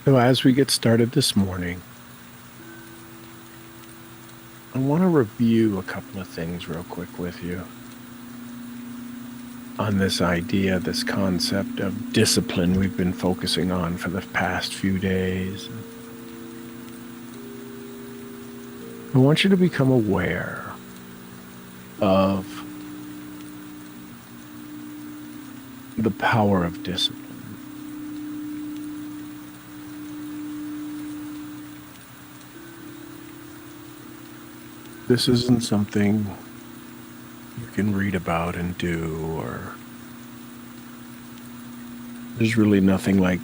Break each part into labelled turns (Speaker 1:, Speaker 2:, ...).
Speaker 1: So, as we get started this morning, I want to review a couple of things real quick with you on this idea, this concept of discipline we've been focusing on for the past few days. I want you to become aware of the power of discipline. This isn't something you can read about and do, or there's really nothing like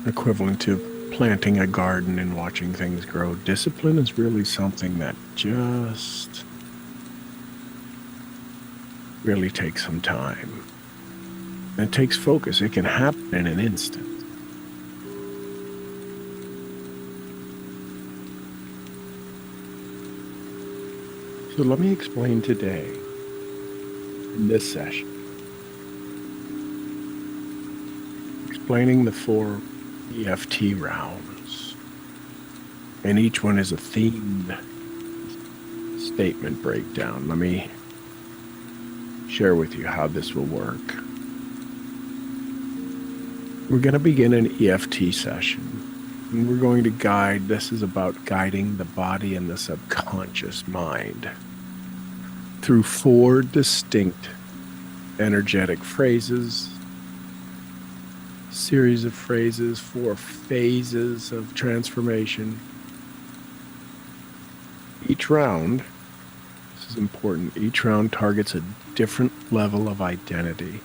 Speaker 1: equivalent to planting a garden and watching things grow. Discipline is really something that just really takes some time. It takes focus. It can happen in an instant. So let me explain today in this session, explaining the 4 EFT rounds. And each one is a themed statement breakdown. Let me share with you how this will work. We're going to begin an EFT session. And we're going to guide, this is about guiding the body and the subconscious mind through 4 distinct energetic phrases, series of phrases, 4 phases of transformation. Each round, this is important, each round targets a different level of identity,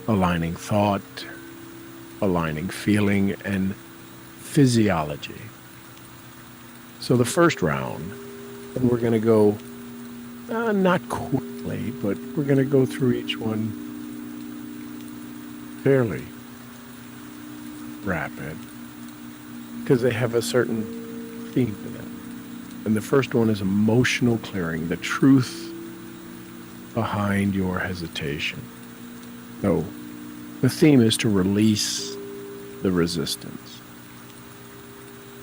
Speaker 1: aligning thought, aligning feeling, and physiology. So the first round, and we're going to go not quickly, but we're going to go through each one fairly rapid because they have a certain theme to them. And the first one is emotional clearing, the truth behind your hesitation. So the theme is to release the resistance.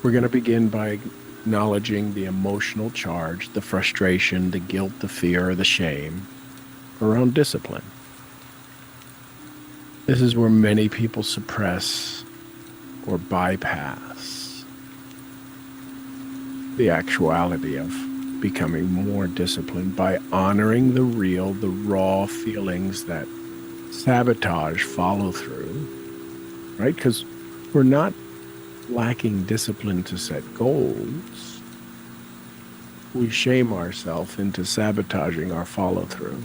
Speaker 1: We're going to begin by acknowledging the emotional charge, the frustration, the guilt, the fear, the shame around discipline. This is where many people suppress or bypass the actuality of becoming more disciplined by honoring the real, the raw feelings that sabotage follow through, right? Because we're not lacking discipline to set goals. We shame ourselves into sabotaging our follow through.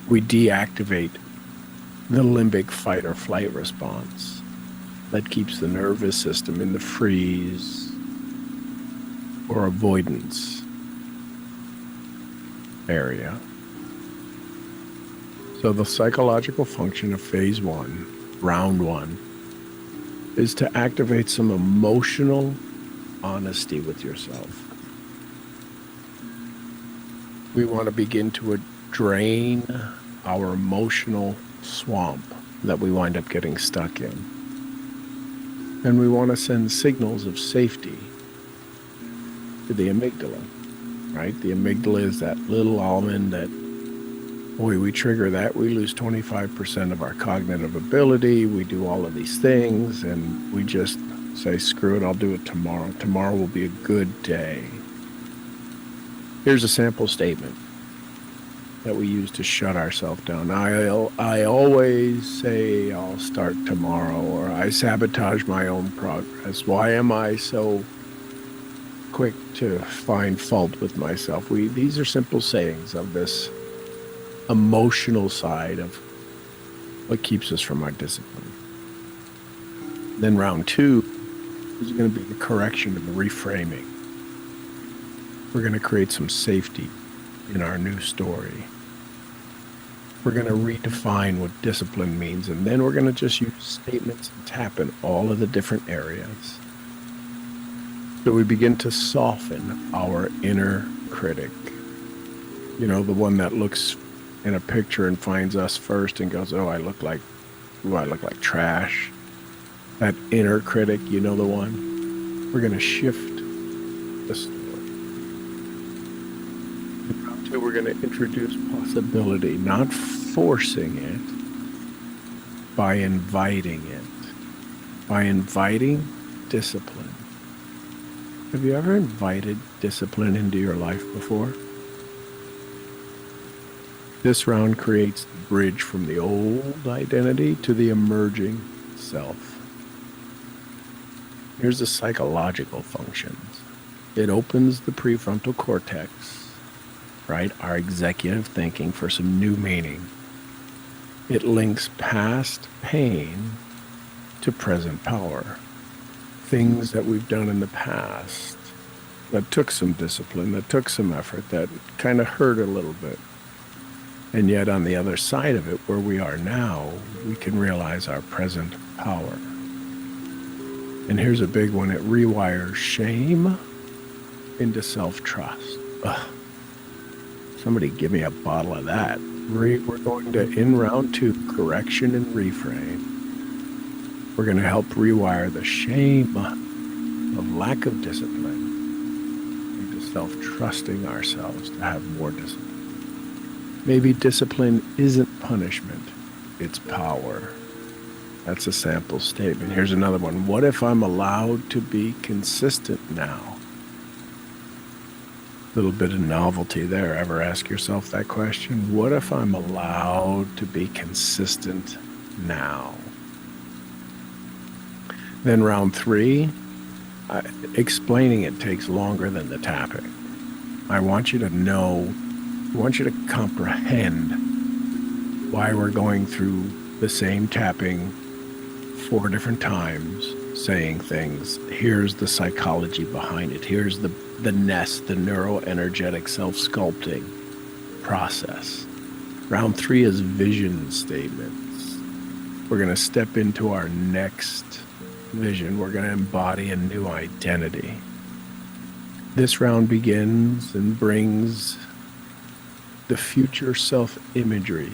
Speaker 1: We deactivate the limbic fight or flight response that keeps the nervous system in the freeze or avoidance area. So the psychological function of phase 1, round 1, is to activate some emotional honesty with yourself. We want to begin to drain our emotional swamp that we wind up getting stuck in. And we want to send signals of safety to the amygdala, right? The amygdala is that little almond that, boy, we trigger that, we lose 25% of our cognitive ability, we do all of these things, and we just say, screw it, I'll do it tomorrow. Tomorrow will be a good day. Here's a sample statement that we use to shut ourselves down. I always say I'll start tomorrow, or I sabotage my own progress. Why am I so quick to find fault with myself? These are simple sayings of this emotional side of what keeps us from our discipline. Then round 2 is going to be the correction and the reframing. We're going to create some safety in our new story. We're going to redefine what discipline means, and then we're going to just use statements and tap in all of the different areas. So we begin to soften our inner critic. You know, the one that looks in a picture and finds us first and goes, I look like trash. That inner critic, you know the one? We're going to shift the story. In round two, we're going to introduce possibility, not forcing it, by inviting it, by inviting discipline. Have you ever invited discipline into your life before? This round creates the bridge from the old identity to the emerging self. Here's the psychological functions. It opens the prefrontal cortex, right? Our executive thinking for some new meaning. It links past pain to present power. Things that we've done in the past that took some discipline, that took some effort, that kind of hurt a little bit. And yet on the other side of it, where we are now, we can realize our present power. And here's a big one. It rewires shame into self-trust. Ugh. Somebody give me a bottle of that. We're going to, in round two, correction and reframe. We're going to help rewire the shame of lack of discipline into self-trusting ourselves to have more discipline. Maybe discipline isn't punishment, it's power. That's a sample statement. Here's another one. What if I'm allowed to be consistent now? A little bit of novelty there. Ever ask yourself that question? What if I'm allowed to be consistent now? Then round three, explaining it takes longer than the tapping. I want you to know, I want you to comprehend why we're going through the same tapping 4 different times, saying things. Here's the psychology behind it. Here's the nest, the neuroenergetic self-sculpting process. Round 3 is vision statements. We're going to step into our next vision. We're going to embody a new identity. This round begins and brings the future self-imagery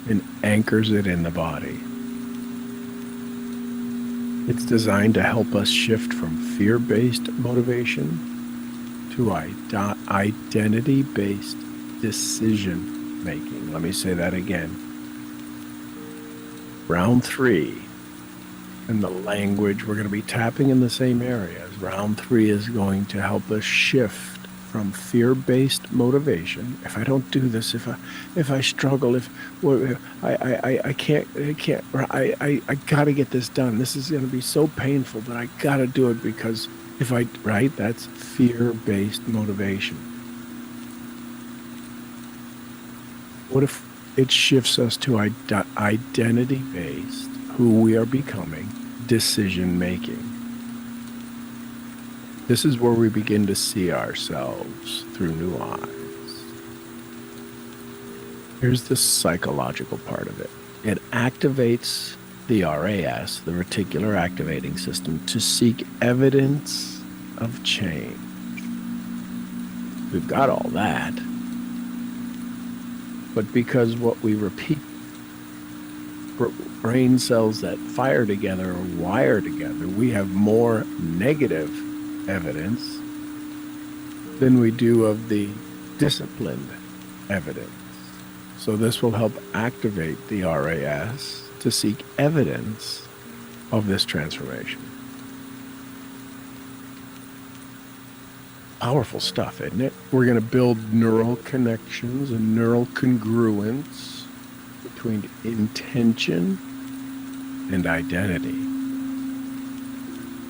Speaker 1: and anchors it in the body. It's designed to help us shift from fear-based motivation to identity-based decision-making. Let me say that again. Round 3, and the language, we're going to be tapping in the same areas. Round 3 is going to help us shift from fear-based motivation. If I don't do this, if I struggle, I got to get this done. This is going to be so painful, but I got to do it because right? That's fear-based motivation. What if it shifts us to identity-based, who we are becoming, decision-making? This is where we begin to see ourselves through new eyes. Here's the psychological part of it. It activates the RAS, the reticular activating system, to seek evidence of change. We've got all that. But because what we repeat, brain cells that fire together or wire together, we have more negative evidence than we do of the disciplined evidence. So this will help activate the RAS to seek evidence of this transformation. Powerful stuff, isn't it? We're going to build neural connections and neural congruence between intention and identity.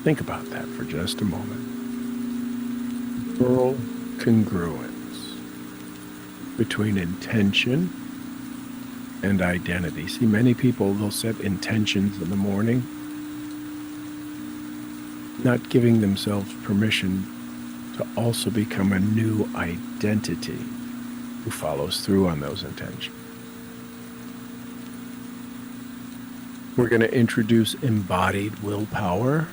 Speaker 1: Think about that for just a moment. Neural congruence between intention and identity. See, many people, they'll set intentions in the morning, not giving themselves permission to also become a new identity who follows through on those intentions. We're going to introduce embodied willpower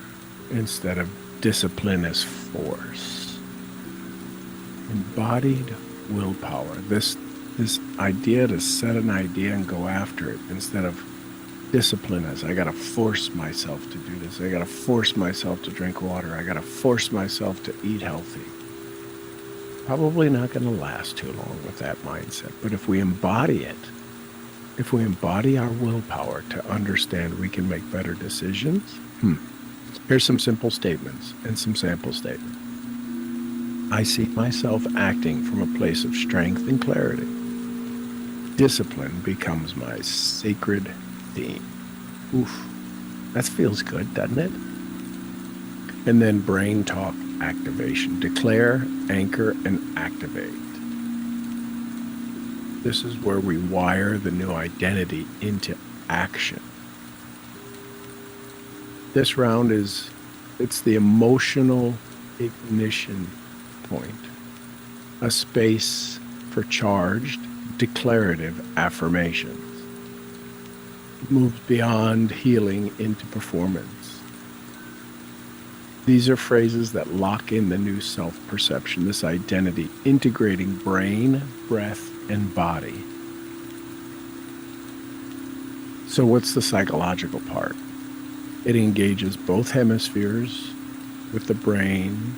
Speaker 1: instead of discipline as force. Embodied willpower. This idea to set an idea and go after it instead of Discipline is I got to force myself to do this. I got to force myself to drink water. I got to force myself to eat healthy. Probably not going to last too long with that mindset. But if we embody it, if we embody our willpower to understand we can make better decisions, here's some simple statements and some sample statements. I see myself acting from a place of strength and clarity. Discipline becomes my sacred theme. Oof, that feels good, doesn't it? And then brain talk activation. Declare, anchor, and activate. This is where we wire the new identity into action. This round it's the emotional ignition point, a space for charged, declarative affirmations. It moves beyond healing into performance. These are phrases that lock in the new self-perception, this identity, integrating brain, breath, and body. So what's the psychological part? It engages both hemispheres with the brain,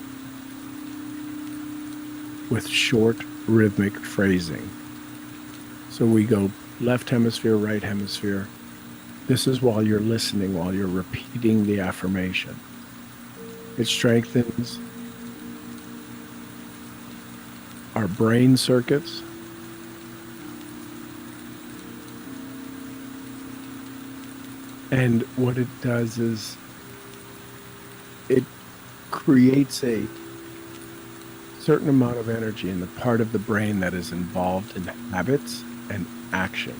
Speaker 1: with short rhythmic phrasing. So we go left hemisphere, right hemisphere. This is while you're listening, while you're repeating the affirmation. It strengthens our brain circuits. And what it does is it creates a certain amount of energy in the part of the brain that is involved in habits and action.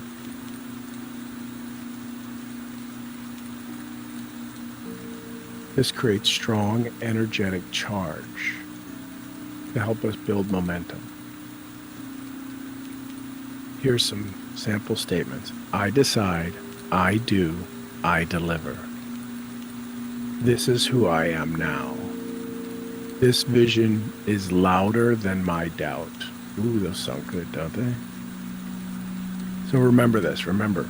Speaker 1: This creates strong, energetic charge to help us build momentum. Here's some sample statements. I decide, I do, I deliver. This is who I am now. This vision is louder than my doubt. Ooh, those sound good, don't they? So remember this, remember.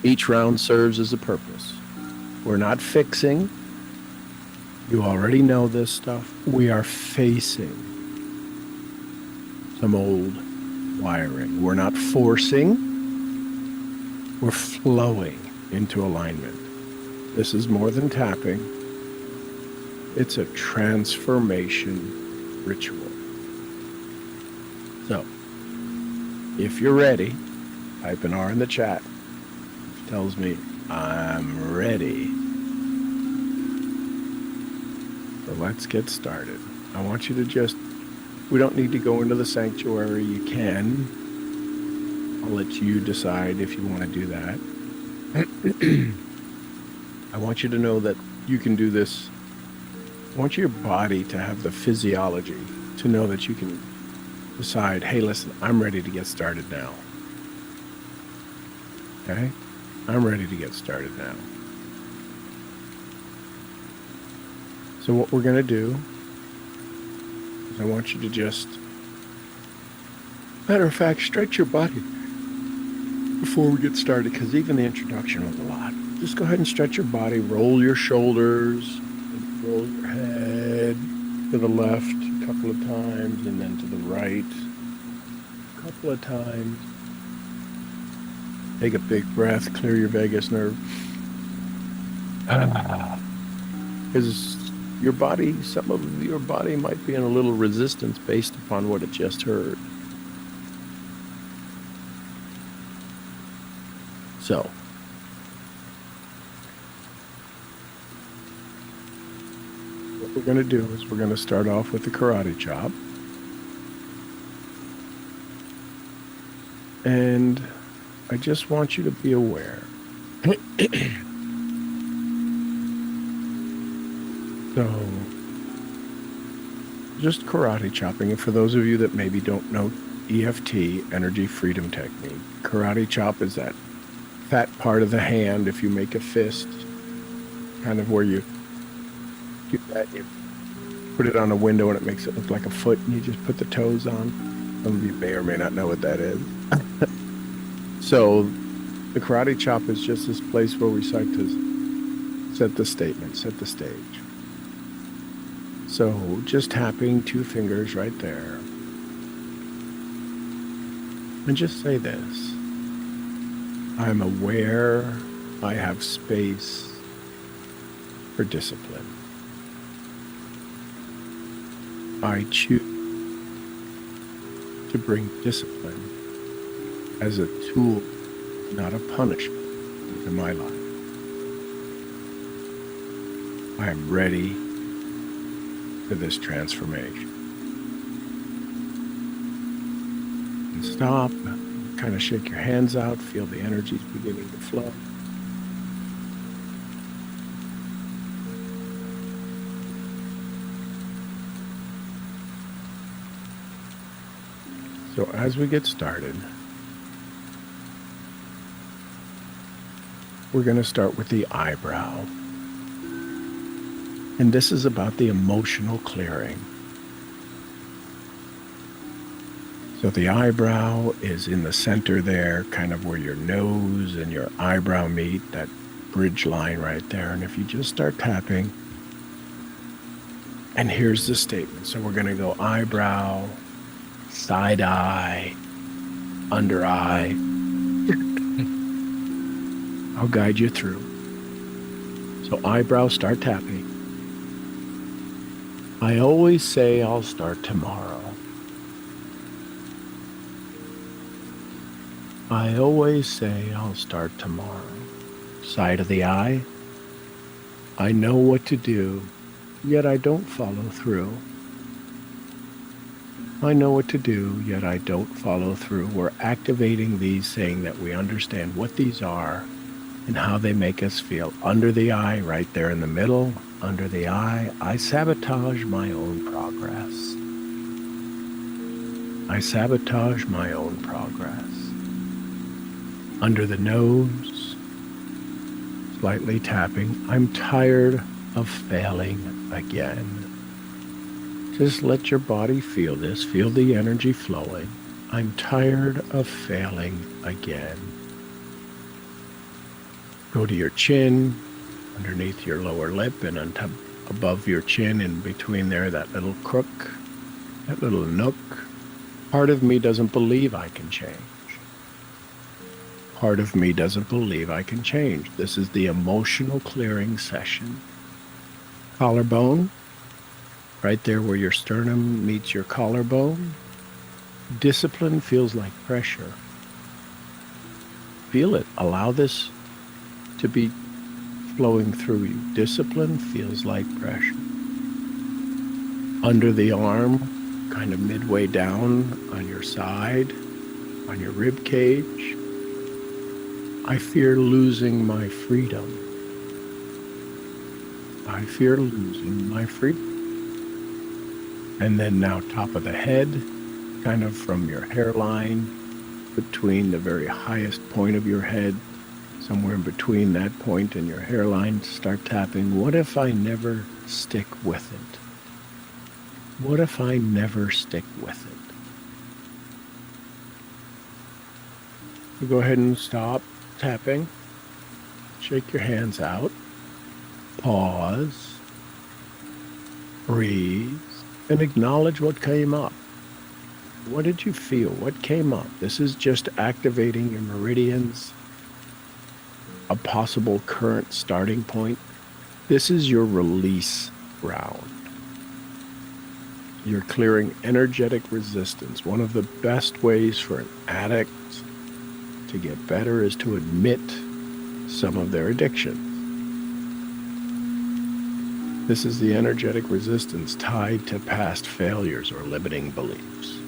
Speaker 1: Each round serves as a purpose. We're not fixing. You already know this stuff. We are facing some old wiring. We're not forcing. We're flowing into alignment. This is more than tapping. It's a transformation ritual. So, if you're ready, type an R in the chat. It tells me I'm ready. So let's get started. I want you to we don't need to go into the sanctuary. You can. I'll let you decide if you want to do that. I want you to know that you can do this. I want your body to have the physiology to know that you can decide, hey, listen, I'm ready to get started now. Okay? I'm ready to get started now. So what we're going to do is I want you to matter of fact, stretch your body before we get started, because even the introduction was a lot. Just go ahead and stretch your body, roll your shoulders, roll your head to the left a couple of times, and then to the right a couple of times. Take a big breath, clear your vagus nerve. Because your body, some of your body might be in a little resistance based upon what it just heard. So, what we're going to do is we're going to start off with the karate chop. And I just want you to be aware. So, just karate chopping. And for those of you that maybe don't know EFT, Energy Freedom Technique, karate chop is that fat part of the hand. If you make a fist, kind of where you do that, you put it on a window and it makes it look like a foot, and you just put the toes on. Some of you may or may not know what that is. So the karate chop is just this place where we start to set the statement, set the stage. So just tapping 2 fingers right there. And just say this: I'm aware I have space for discipline. I choose to bring discipline as a tool, not a punishment, into my life. I am ready for this transformation. And stop, kind of shake your hands out, feel the energies beginning to flow. So as we get started, we're going to start with the eyebrow. And this is about the emotional clearing. So the eyebrow is in the center there, kind of where your nose and your eyebrow meet, that bridge line right there. And if you just start tapping, and here's the statement. So we're going to go eyebrow, side eye, under eye. I'll guide you through. So eyebrow, start tapping. I always say I'll start tomorrow. I always say I'll start tomorrow. Side of the eye. I know what to do, yet I don't follow through. I know what to do, yet I don't follow through. We're activating these, saying that we understand what these are and how they make us feel. Under the eye, right there in the middle, under the eye, I sabotage my own progress. I sabotage my own progress. Under the nose, slightly tapping, I'm tired of failing again. Just let your body feel this. Feel the energy flowing. I'm tired of failing again. Go to your chin, underneath your lower lip, and on top, above your chin, in between there, that little crook, that little nook. Part of me doesn't believe I can change. Part of me doesn't believe I can change. This is the emotional clearing session. Collarbone, right there where your sternum meets your collarbone. Discipline feels like pressure. Feel it. Allow this to be flowing through you. Discipline feels like pressure. Under the arm, kind of midway down on your side, on your rib cage. I fear losing my freedom. I fear losing my freedom. And then now top of the head, kind of from your hairline, between the very highest point of your head, somewhere in between that point and your hairline, start tapping. What if I never stick with it? What if I never stick with it? So go ahead and stop tapping. Shake your hands out. Pause. Breathe. And acknowledge what came up. What did you feel? What came up? This is just activating your meridians, a possible current starting point. This is your release ground. You're clearing energetic resistance. One of the best ways for an addict to get better is to admit some of their addictions. This is the energetic resistance tied to past failures or limiting beliefs.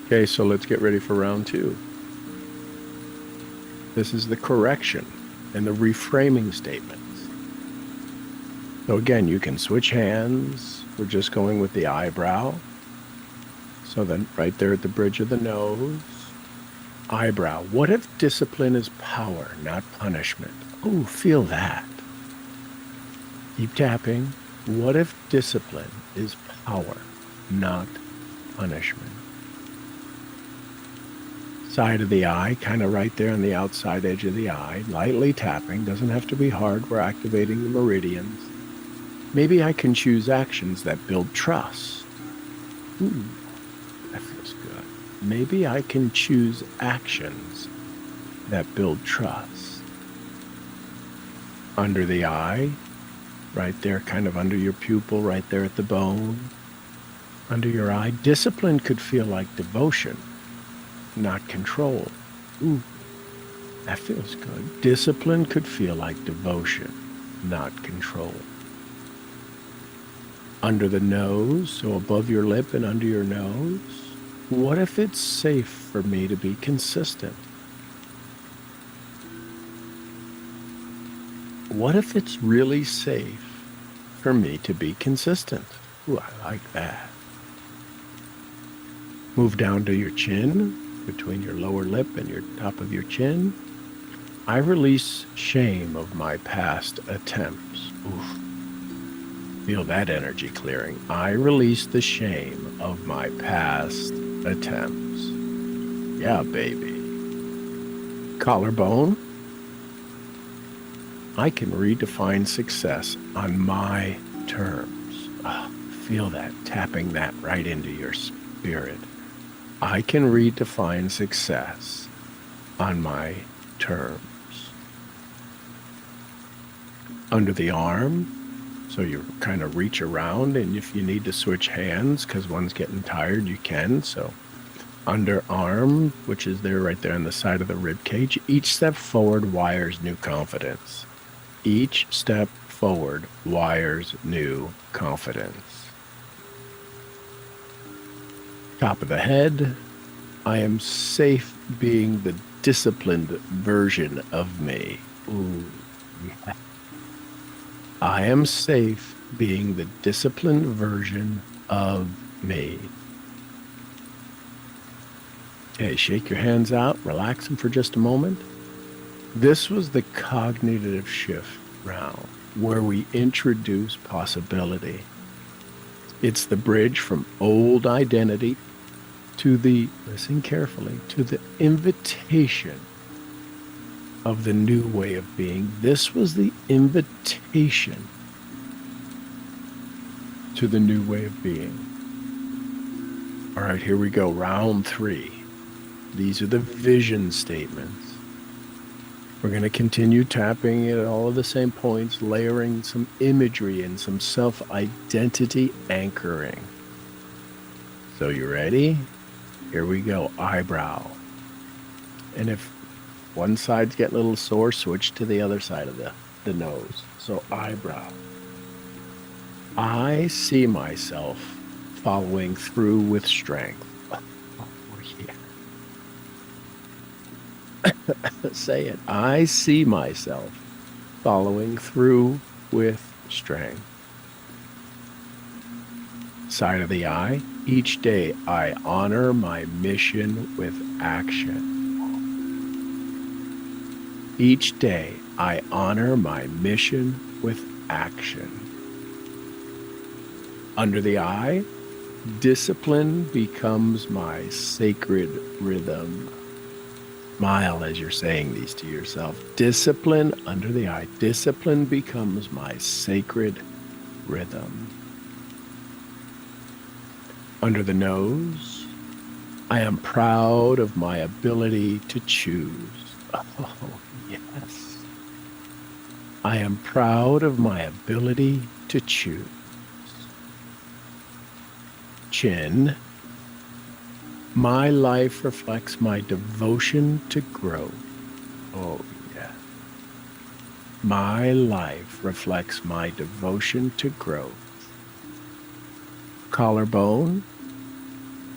Speaker 1: Okay, so let's get ready for round 2. This is the correction and the reframing statements. So again, you can switch hands. We're just going with the eyebrow. So then right there at the bridge of the nose, eyebrow. What if discipline is power, not punishment? Oh, feel that. Keep tapping. What if discipline is power, not punishment. Side of the eye, kind of right there on the outside edge of the eye, lightly tapping, doesn't have to be hard, we're activating the meridians. Maybe I can choose actions that build trust. Ooh, that feels good. Maybe I can choose actions that build trust. Under the eye, right there, kind of under your pupil, right there at the bone, under your eye, discipline could feel like devotion, not control. Ooh, that feels good. Discipline could feel like devotion, not control. Under the nose, so above your lip and under your nose, what if it's safe for me to be consistent? What if it's really safe for me to be consistent? Ooh, I like that. Move down to your chin, between your lower lip and your top of your chin. I release shame of my past attempts. Oof. Feel that energy clearing. I release the shame of my past attempts. Yeah, baby. Collarbone. I can redefine success on my terms. Oh, feel that, tapping that right into your spirit. I can redefine success on my terms. Under the arm, so you kind of reach around, and if you need to switch hands because one's getting tired, you can. So underarm, which is there right there on the side of the rib cage, each step forward wires new confidence. Each step forward wires new confidence. Top of the head, I am safe being the disciplined version of me. Ooh, yeah. I am safe being the disciplined version of me. Okay, shake your hands out, relax them for just a moment. This was the cognitive shift round where we introduce possibility. It's the bridge from old identity to the, listen carefully, to the invitation of the new way of being. This was the invitation to the new way of being. All right, here we go. Round 3. These are the vision statements. We're going to continue tapping at all of the same points, layering some imagery and some self-identity anchoring. So you ready? Here we go. Eyebrow. And if one side's getting a little sore, switch to the other side of the nose. So eyebrow. I see myself following through with strength. Oh, yeah. Say it. I see myself following through with strength. Side of the eye. Each day I honor my mission with action. Each day I honor my mission with action. Under the eye, discipline becomes my sacred rhythm. Smile as you're saying these to yourself. Discipline, under the eye, discipline becomes my sacred rhythm. Under the nose, I am proud of my ability to choose. Oh, yes. I am proud of my ability to choose. Chin. My life reflects my devotion to growth. Oh, yeah. My life reflects my devotion to growth. Collarbone.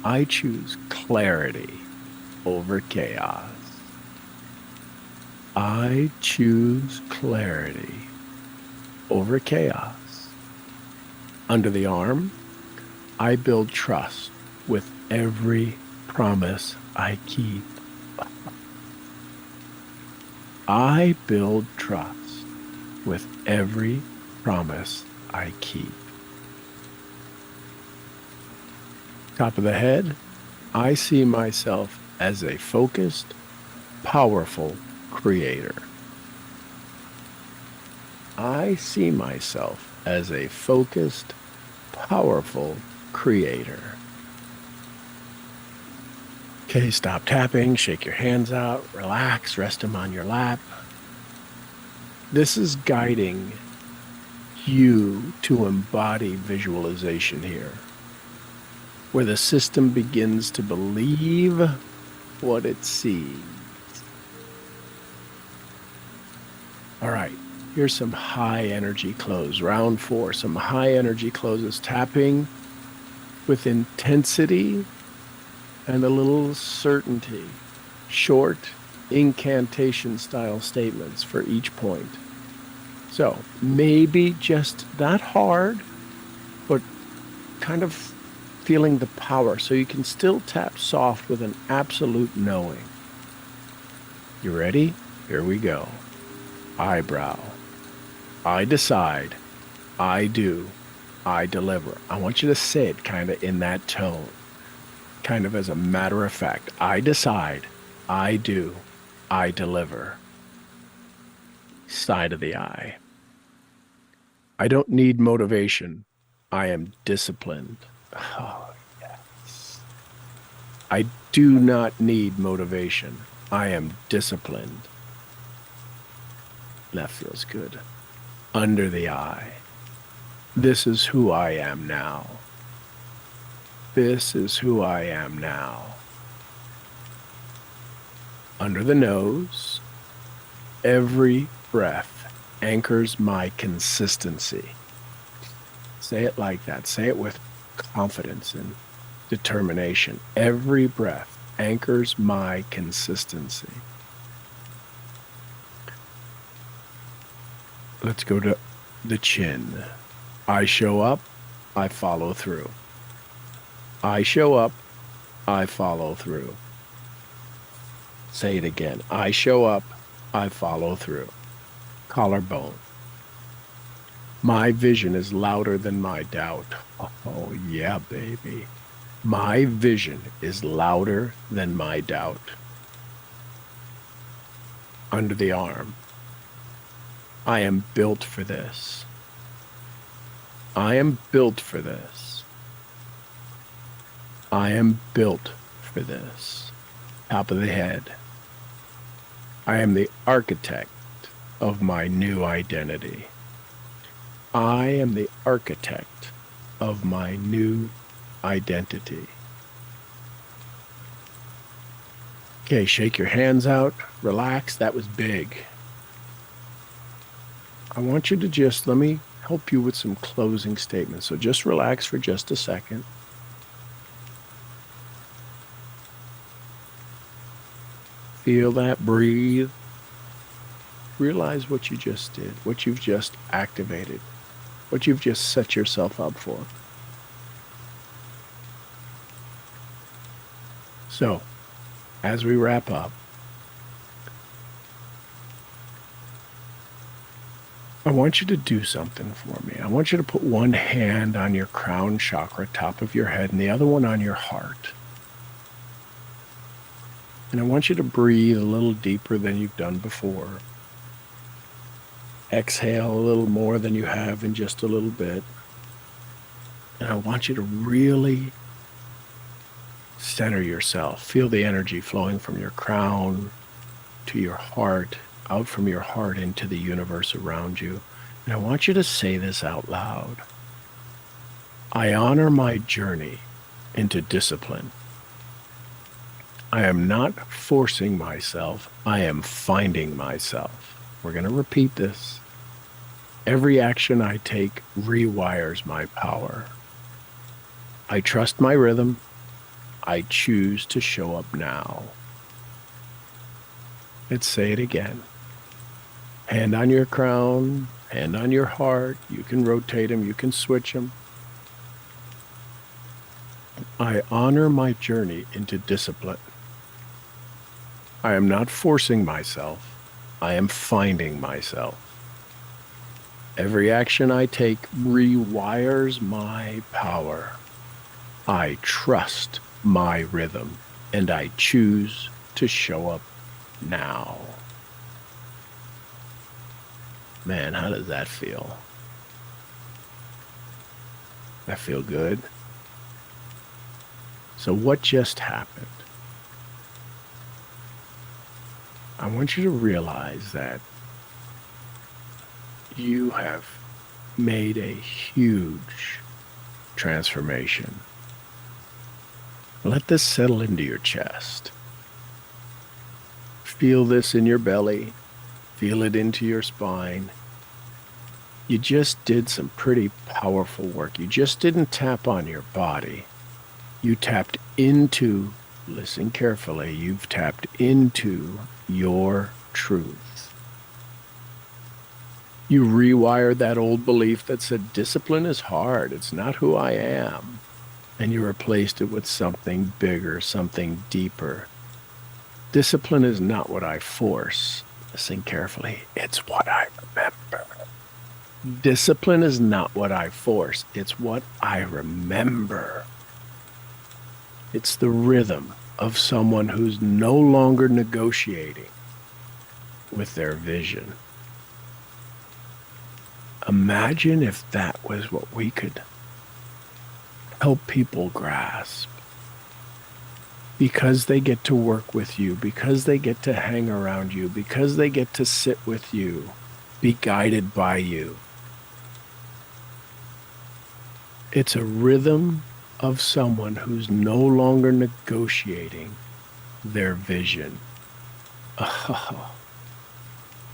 Speaker 1: I choose clarity over chaos. I choose clarity over chaos. Under the arm, I build trust with every promise I keep. I build trust with every promise I keep. Top of the head, I see myself as a focused, powerful creator. I see myself as a focused, powerful creator. Okay, stop tapping, shake your hands out, relax, rest them on your lap. This is guiding you to embody visualization here, where the system begins to believe what it sees. All right, here's some high energy close. Round 4, some high energy closes, tapping with intensity and a little certainty. Short incantation style statements for each point. So maybe just not hard, but kind of feeling the power so you can still tap soft with an absolute knowing. You ready? Here we go. Eyebrow. I decide. I do. I deliver. I want you to say it kind of in that tone, kind of as a matter of fact. I decide. I do. I deliver. Side of the eye. I don't need motivation. I am disciplined. Oh, yes. I do not need motivation. I am disciplined. That feels good. Under the eye. This is who I am now. This is who I am now. Under the nose. Every breath anchors my consistency. Say it like that. Say it with confidence and determination. Every breath anchors my consistency. Let's go to the chin. I show up, I follow through. I show up, I follow through. Say it again. I show up, I follow through. Collarbone. My vision is louder than my doubt. Oh, yeah, baby. My vision is louder than my doubt. Under the arm. I am built for this. I am built for this. I am built for this. Top of the head. I am the architect of my new identity. I am the architect of my new identity. Okay, shake your hands out, relax. That was big. I want you to let me help you with some closing statements. So just relax for just a second. Feel that, breathe. Realize what you just did, what you've just activated, what you've just set yourself up for. So, as we wrap up, I want you to do something for me. I want you to put one hand on your crown chakra, top of your head, and the other one on your heart. And I want you to breathe a little deeper than you've done before. Exhale a little more than you have in just a little bit. And I want you to really center yourself. Feel the energy flowing from your crown to your heart, out from your heart into the universe around you. And I want you to say this out loud. I honor my journey into discipline. I am not forcing myself. I am finding myself. We're going to repeat this. Every action I take rewires my power. I trust my rhythm. I choose to show up now. Let's say it again. Hand on your crown, hand on your heart. You can rotate them, you can switch them. I honor my journey into discipline. I am not forcing myself. I am finding myself. Every action I take rewires my power. I trust my rhythm, and I choose to show up now. Man, how does that feel? That feel good? So what just happened? I want you to realize that you have made a huge transformation. Let this settle into your chest. Feel this in your belly. Feel it into your spine. You just did some pretty powerful work. You just didn't tap on your body. You tapped into, listen carefully, you've tapped into your truth. You rewired that old belief that said discipline is hard. It's not who I am. And you replaced it with something bigger, something deeper. Discipline is not what I force. Listen carefully. It's what I remember. Discipline is not what I force. It's what I remember. It's the rhythm of someone who's no longer negotiating with their vision. Imagine if that was what we could help people grasp. Because they get to work with you, because they get to hang around you, because they get to sit with you, be guided by you. It's a rhythm of someone who's no longer negotiating their vision. Oh,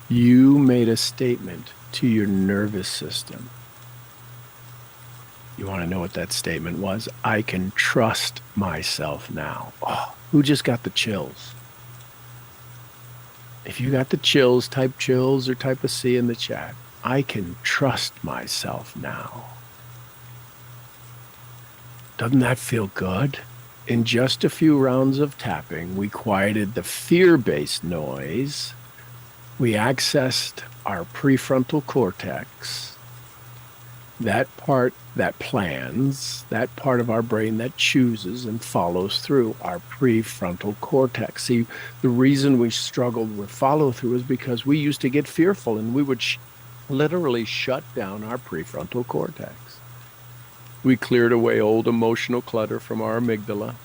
Speaker 1: you made a statement to your nervous system. You want to know what that statement was? I can trust myself now. Oh, who just got the chills? If you got the chills, type chills or type a C in the chat. I can trust myself now. Doesn't that feel good? In just a few rounds of tapping, we quieted the fear-based noise. We accessed our prefrontal cortex, that part that plans, that part of our brain that chooses and follows through, our prefrontal cortex. See, the reason we struggled with follow through is because we used to get fearful and we would literally shut down our prefrontal cortex. We cleared away old emotional clutter from our amygdala.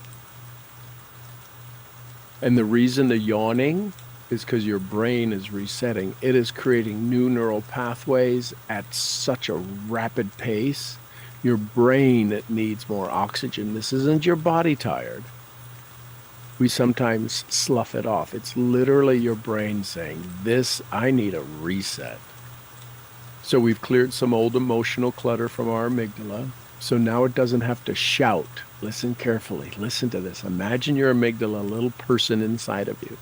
Speaker 1: And the reason the yawning is because your brain is resetting. It is creating new neural pathways at such a rapid pace. Your brain needs more oxygen. This isn't your body tired. We sometimes slough it off. It's literally your brain saying, I need a reset. So we've cleared some old emotional clutter from our amygdala. So now it doesn't have to shout. Listen carefully. Listen to this. Imagine your amygdala, a little person inside of you.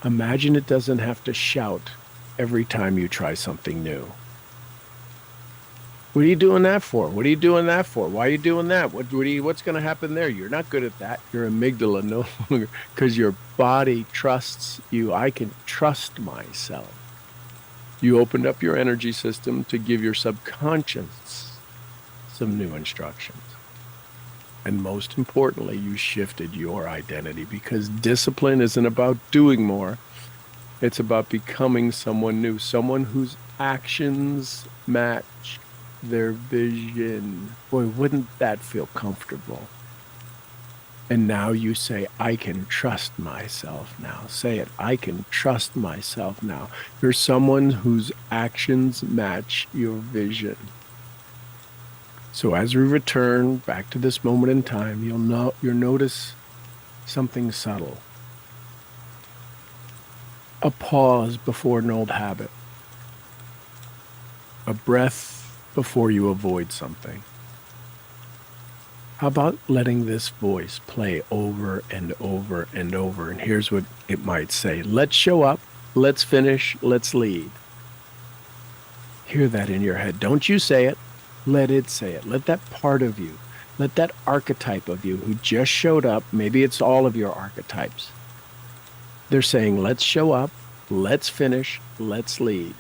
Speaker 1: Imagine it doesn't have to shout every time you try something new. What are you doing that for? What are you doing that for? Why are you doing that? What's going to happen there? You're not good at that. Your amygdala no longer, because your body trusts you. I can trust myself. You opened up your energy system to give your subconscious some new instructions. And most importantly, you shifted your identity, because discipline isn't about doing more. It's about becoming someone new, someone whose actions match their vision. Boy, wouldn't that feel comfortable? And now you say, I can trust myself now. Say it. I can trust myself now. You're someone whose actions match your vision. So as we return back to this moment in time, you'll notice something subtle. A pause before an old habit. A breath before you avoid something. How about letting this voice play over and over and over? And here's what it might say. Let's show up. Let's finish. Let's lead. Hear that in your head. Don't you say it. Let it say it. Let that part of you, let that archetype of you who just showed up, maybe it's all of your archetypes. They're saying, let's show up, let's finish, let's lead.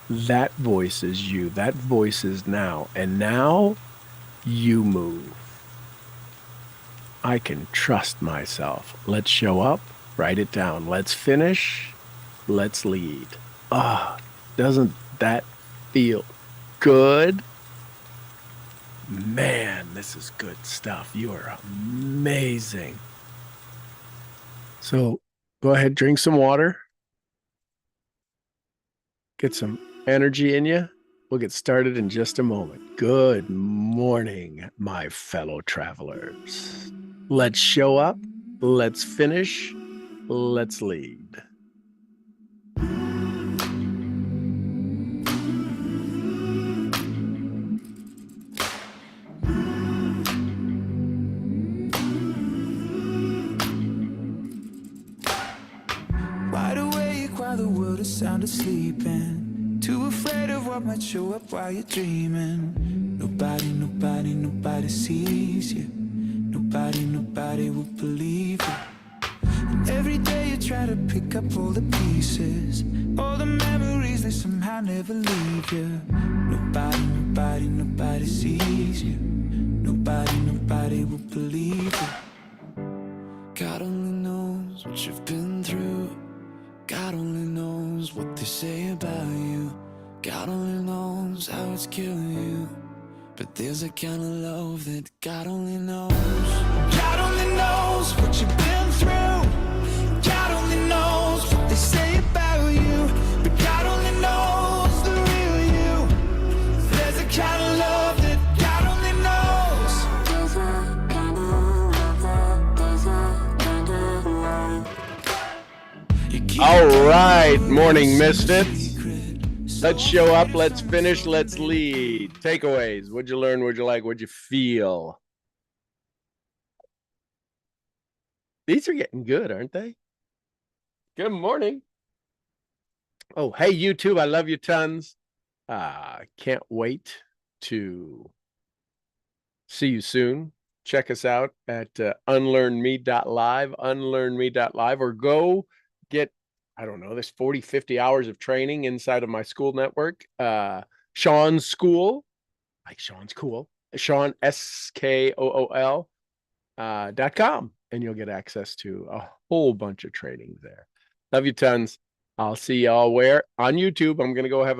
Speaker 1: That voice is you. That voice is now. And now you move. I can trust myself. Let's show up, write it down. Let's finish, let's lead. Ah, doesn't that feel good? Man, this is good stuff. You are amazing. So go ahead, drink some water, get some energy in you. We'll get started in just a moment. Good morning, my fellow travelers. Let's show up, let's finish, let's lead.
Speaker 2: Wide awake while the world is sound asleep, and too afraid of what might show up while you're dreaming. Nobody sees you. Nobody will believe you. And every day you try to pick up all the pieces, all the memories, they somehow never leave you. Nobody sees you. Nobody will believe you. God only knows what you've been through. God only knows what they say about you. God only knows how it's killing you. But there's a kind of love that God only knows. God only knows what you've been through. God only knows what they say about you. But God only knows the real you. There's a kind of love that God only knows.
Speaker 1: All right, morning misfits. Let's show up, let's finish, let's lead. Takeaways. What'd you learn? What'd you like? What'd you feel? These are getting good, aren't they? Good morning. Oh, hey, YouTube. I love you tons. Can't wait to see you soon. Check us out at unlearnme.live, or go get, I don't know, there's 40, 50 hours of training inside of my school network. Sean's School, like Sean's cool, Sean, SKOOL, .com. And you'll get access to a whole bunch of trainings there. Love you tons. I'll see y'all where? On YouTube. I'm going to go have